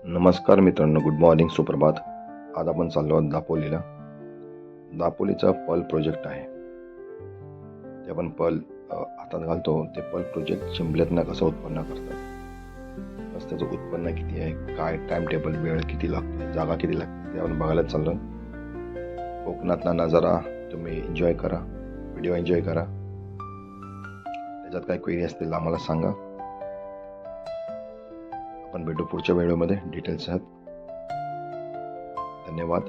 नमस्कार मित्रांनो, good morning, सुप्रभात. आज आपण चाललो आहोत दापोलीला. दापोलीचा पर्ल प्रोजेक्ट आहे. ते आपण पर्ल हातात घालतो. ते पर्ल प्रोजेक्ट चिंबल्यातनं कसं उत्पन्न करतात, बस त्याचं उत्पन्न किती आहे, काय टाइम टेबल, वेळ किती लागते, जागा किती लागते, ते आपण बघायला चाललो. कोकणातला नजारा तुम्ही एन्जॉय करा, व्हिडिओ एन्जॉय करा. त्याच्यात काय क्वेरी असतील आम्हाला सांगा. आपण भेटू पुढच्या व्हिडिओमध्ये डिटेल्स आहेत. धन्यवाद.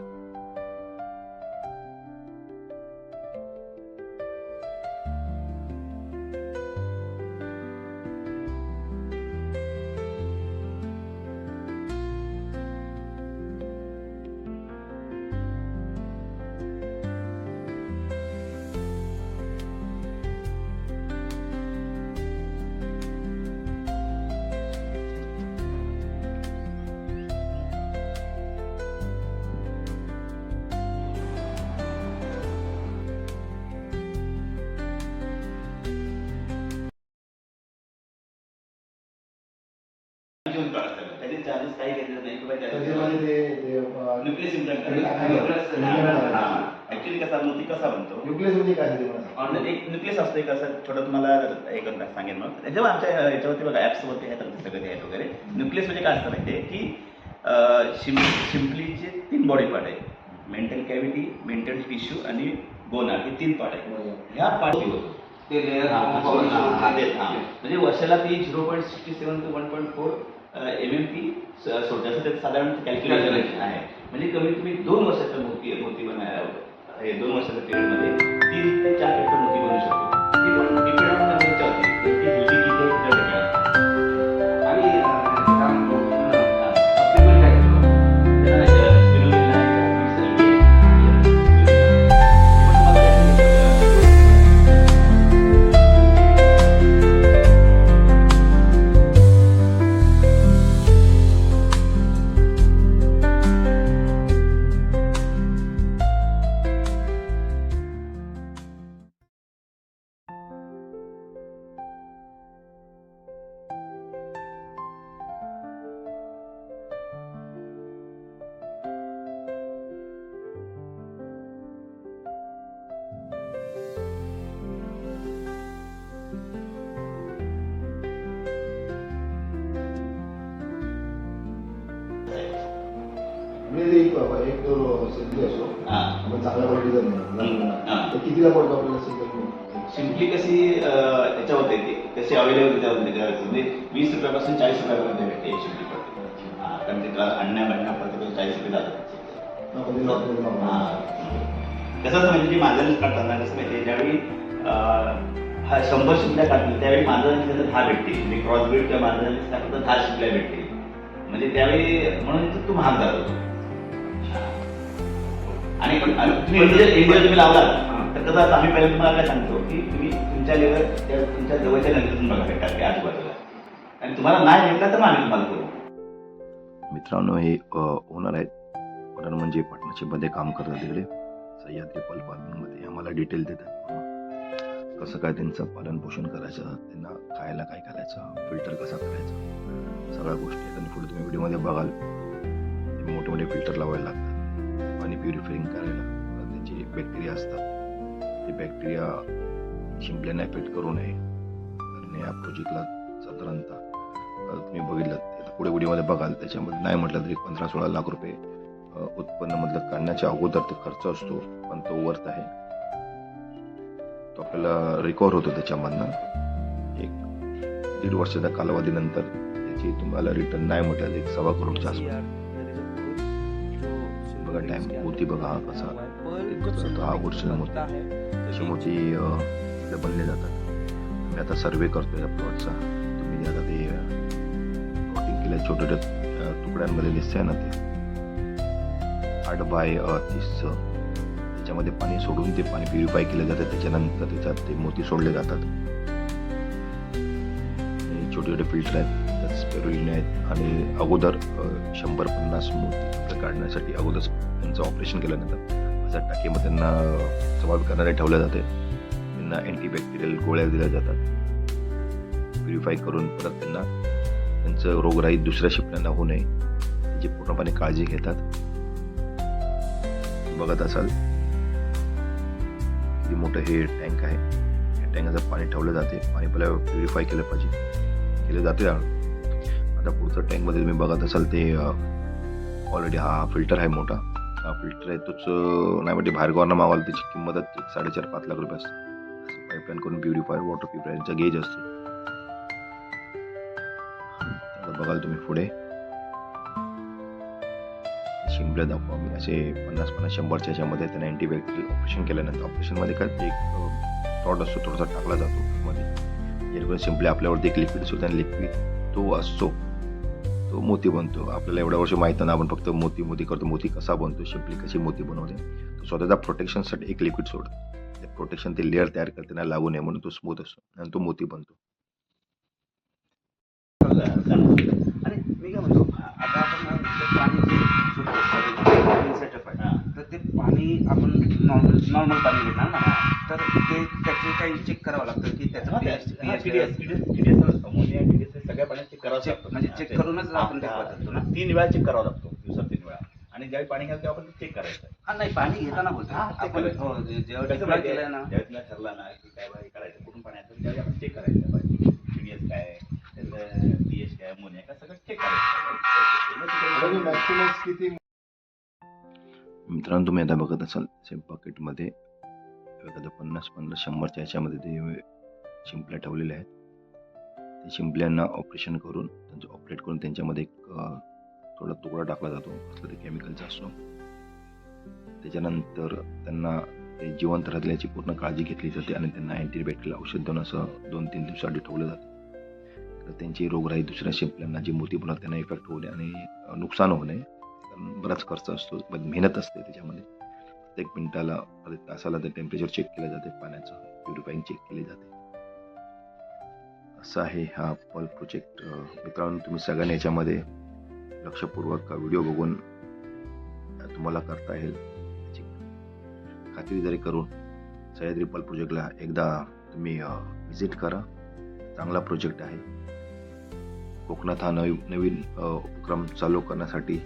त्याचे चार्जेस काही घेतले नाही किंवा न्यूक्लियस ऍक्च्युली कसा मोती कसा बनतो. म्हणजे काय ते ऑनलाईन एक न्यूक्लियस असतो, एक असं छोटं तुम्हाला एक सांगेन. मग त्याच्यावर आमच्या याच्यावरती बघा ॲप्सवरती आहेत सगळे आहेत वगैरे. न्यूक्लियस म्हणजे काय असतं माहिती आहे की शिंपलीचे 3 बॉडी पार्ट आहे. मेंटल कॅव्हिटी, मेंटल टिश्यू आणि गोनाड, हे 3 पार्ट आहे. ह्या पार्ट होतो ते लेअर म्हणजे वर्षाला ती 0.67 ते 1.4 MMP सोडते, असं त्याचं साधारण कॅल्क्युलेशन आहे. म्हणजे कमीत कमी 2 वर्षाचा मोती बनायला, हे 2 वर्षाच्या पिरियडमध्ये 3 ते 4 पेपर मोती बनू शकतो. ती पण डिपेंड ऑन त्याच्यावरती ती होती की ते आणि एक जो सिंपली असो आपण चांगल्या क्वालिटीचा नाही, कितीला पडतो आपल्याला सिंगल? सिम्पली कशी याच्यावर येते, कशी अवेलेबल म्हणजे 20 रुपयापासून 40 रुपयापर्यंत भेटते एक शिंपली पडते. कारण ते आणण्यापर्यंत 40 रुपये जातात. कसं असं म्हणजे माझं काढताना कसं माहिती आहे, ज्यावेळी 100 शिंपल्या काढतील त्यावेळी माझं 10 भेटते. म्हणजे क्रॉस बीट किंवा माझं 10 शिंपल्या भेटते. म्हणजे त्यावेळी म्हणून तू महाग जातो. आणि तुम्ही तुम्ही लावलात तर कसं असं आम्ही पहिले तुम्हाला काय सांगतो की तुम्ही तुमच्या लेवल तुमच्या जवळच्या नंतरून बघा भेटतात की आजूबाजूला, आणि तुम्हाला नाही भेटला तर मग आम्ही तुम्हाला करू. मित्रांनो, हे ओनर आहेत. ओनर म्हणजे पार्टनरशिपमध्ये काम करतात तिकडे सह्याद्री पर्ल फार्मिंगमध्ये. आम्हाला डिटेल देतात कसं काय त्यांचं पालन पोषण करायचं, त्यांना खायला काय करायचं, फिल्टर कसा करायचा, सगळ्या गोष्टी आहेत. आणि पुढे तुम्ही व्हिडिओमध्ये बघाल ते मोठे मोठे फिल्टर लावायला लागतात पाणी प्युरिफायरिंग करायला. त्यांचे बॅक्टेरिया असतात, ते बॅक्टेरिया शिंपल्यांना इफेक्ट करू नये. आणि या प्रोजेक्टला साधारणतः तुम्ही बघितलं पुढे व्हिडिओमध्ये बघाल, त्याच्यामध्ये नाही म्हटलं तरी 15-16 लाख रुपये उत्पन्नमधलं काढण्याच्या अगोदर ते खर्च असतो, पण तो वर्थ आहे. तो आपल्याला रिकवर होतो त्याच्यामधनं. 1-1.5 वर्षाच्या कालावधीनंतर त्याची तुम्हाला रिटर्न नाही म्हटलं तर 1.25 करोडच्या आसपास. बघा टाइम, मोती बघा हा कसा हा गोष्टीचा मोती. तशी मोती बनले जातात. मी आता सर्वे करतो या प्लॉटचा. तुम्ही आता ते प्लॉटिंग केल्या छोट्या छोट्या तुकड्यांमध्ये दिसते ना, ते 8x30 त्याच्यामध्ये पाणी सोडून ते पाणी प्युरिफाय केलं जातं. त्याच्यानंतर त्याच्यात ते मोती सोडले जातात. छोटे छोटे फिल्टर आहेत, त्यात स्पेरुलिना आहेत. आणि अगोदर 100-50 मोती काढण्यासाठी अगोदर त्यांचं ऑपरेशन केल्यानंतर अशा टाकीमध्ये त्यांना सर्वाइव्ह करणारे ठेवले जाते. त्यांना अँटीबॅक्टेरियल गोळ्या दिल्या जातात. प्युरिफाय करून परत त्यांना त्यांचं रोगराई दुसऱ्या शिपण्यांना होऊ नये त्याची पूर्णपणे काळजी घेतात. बघत असाल किती मोठं हे टँक आहे. या टँकाचं पाणी ठेवलं जाते. पाणी पहिला प्युरिफाय केलं जाते. आता पुढचं टँकमध्ये तुम्ही बघत असाल ते ऑलरेडी हा फिल्टर आहे मोठा. हा फिल्टर आहे तोच नाही म्हणजे बाहेरगावांना मावाला त्याची किंमत 4.5-5 लाख रुपये असते. पाईपलाईन करून प्युरिफायर वॉटर प्युरिफायरचा गेज असतो. आता बघाल तुम्ही पुढे शिंपल्या दाखवा मी असे 50-100च्या ह्याच्यामध्ये त्यांना अँटीबॅक्टेरियल ऑपरेशन केल्यानंतर ऑपरेशनमध्ये काय एक रॉड असतो थोडासा टाकला जातो मध्ये, जेणेकरून शिंपल्या आपल्यावरती एक लिक्विड असतो. आणि लिक्विड तो असतो तो मोती बनतो. आपल्याला एवढ्या वर्ष माहीत नाही, आपण फक्त मोती करतो. मोती कसा बनतो, शिंपली कशी मोती बनवते, तो स्वतःच्या प्रोटेक्शनसाठी एक लिक्विड सोडतो. ते प्रोटेक्शन ते लेअर तयार करताना लागू नये म्हणून तो स्मूथ असतो आणि तो मोती बनतो. आणि मी काय म्हणतो, आता आपण ते पाणी जे सेटअप आहे, तर ते पाणी आपण नॉर्मल पाणी घेणार ना, तर ते त्याचे काही चेक करावं लागतं की त्याचं सगळ्या पाण्यात चेक करावं लागतं. म्हणजे चेक करूनच आपण ते बदलतो ना. 3 वेळा चेक करावा लागतो, दिवसात 3 वेळा. आणि ज्यावेळी पाणी घ्याल तेव्हा आपण चेक करायचं. हा नाही, पाणी घेताना बोलतो आपण. हो, जेव्हा केलं ना, ज्यावेळेस तुला ठरला ना की काय बाई करायचं, कुठून पाणी येतं, त्यावेळी आपण चेक करायचं. TDS काय, pH काय, अमोनिया काय, सगळं चेक करायचं. मॅक्सिमम किती मित्रांनो, तुम्ही आता बघत असाल सेम पॉकेटमध्ये एखादं 50-100च्या ह्याच्यामध्ये ते शिंपल्या ठेवलेल्या आहेत. त्या शिंपल्यांना ऑपरेशन करून त्यांचं ऑपरेट करून त्यांच्यामध्ये एक थोडा तुकडा टाकला जातो, असं ते केमिकलचा असतो. त्याच्यानंतर त्यांना ते जिवंत राहण्याची पूर्ण काळजी घेतली जाते आणि त्यांना अँटीबॅक्टेरियल औषध देऊन असं 2-3 दिवसासाठी ठेवलं जातं. तर त्यांची रोगराई दुसऱ्या शिंपल्यांना जी मोती बनवतात त्यांना इफेक्ट होऊ नये आणि नुकसान होऊ नये. कारण बराच खर्च असतो, मेहनत असते त्याच्यामध्ये. प्रत्येक मिनिटाला प्रत्येक तासाला ते टेम्परेचर चेक केलं जाते, पाण्याचं प्युरिफाईंग चेक केली जाते. असा आहे हा पल्प प्रोजेक्ट. मित्रांनो, तुम्ही सगळ्यांनी याच्यामध्ये लक्षपूर्वक व्हिडिओ बघून तुम्हाला करता येईल याची खात्री जरी करून सह्याद्री पल्प प्रोजेक्टला एकदा तुम्ही व्हिजिट करा. चांगला प्रोजेक्ट आहे. कोकणात हा नवीन उपक्रम चालू करण्यासाठी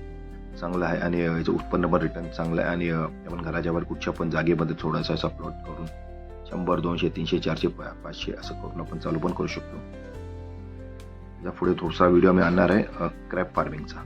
चांगला आहे आणि याचं उत्पन्न पण रिटर्न चांगलं आहे. आणि आपण घराच्या वर कुठच्या पण जागेमध्ये थोडासा असा प्लॉट करून 100, 200, 300, 400, 500 असं करून आपण चालू पण करू शकतो. पुढे थोडासा व्हिडिओ मी आणणार आहे क्रॅप फार्मिंगचा.